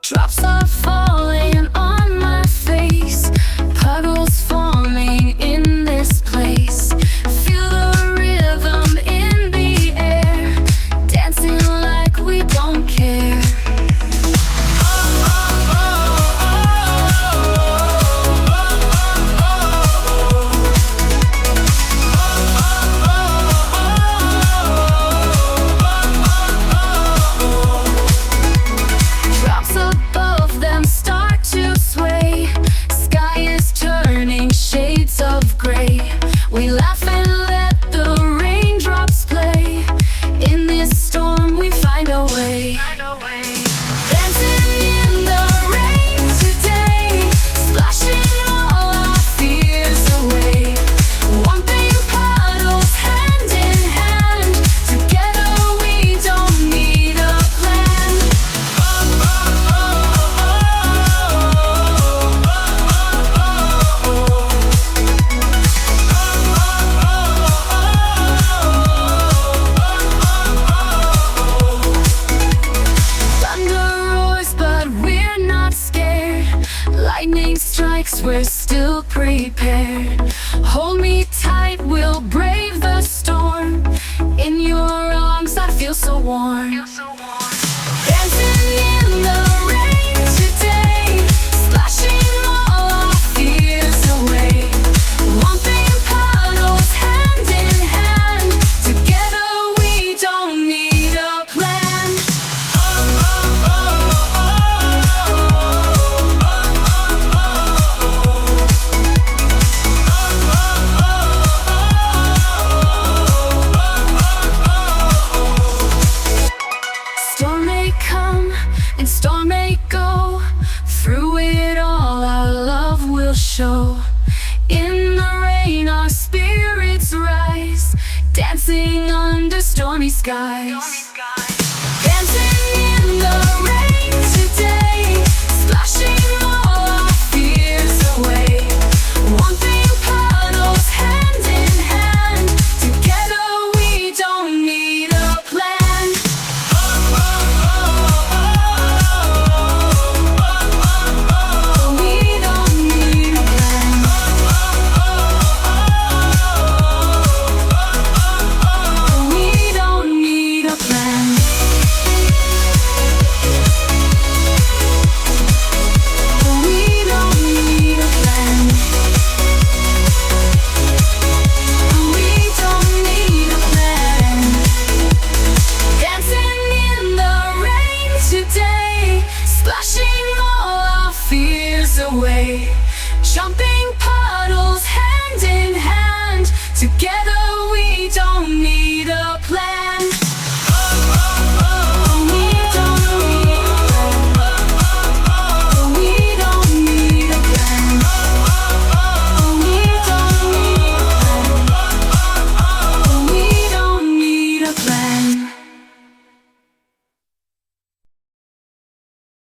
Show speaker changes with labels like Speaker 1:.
Speaker 1: Drops are falling on my face, puddles forming in this place. Feel the rhythm in the air, dancing like we don't care. Drops above them start to sway, sky is turning shades of gray. We laugh and let the raindrops play, in this storm we find a way. Dancing in the rain today, splashing all our fears away. One big puddles hand in hand, together we don't need a plan. Thunder roars, but we're not scared. Lightning strikes, we're still prepared. Hold me tight, we'll brave the storm. In your arms, I feel so warm. Dancing in the rain today, splashing all our fears away. One big puddles hand in hand, together we don't need a plan. Storm may come and storm may go, through it all our love will show. In the rain our spirits rise, dancing under stormy skies. Dancing in the rain today, splashing all our fears away. One big puddles hand in hand, together we don't need a plan. We don't need a plan. We don't need a plan. We don't need a plan. We don't need a plan. Dancing in the rain today, splashing all our fears away. Jumping puddles hand in hand, together we don't need a plan.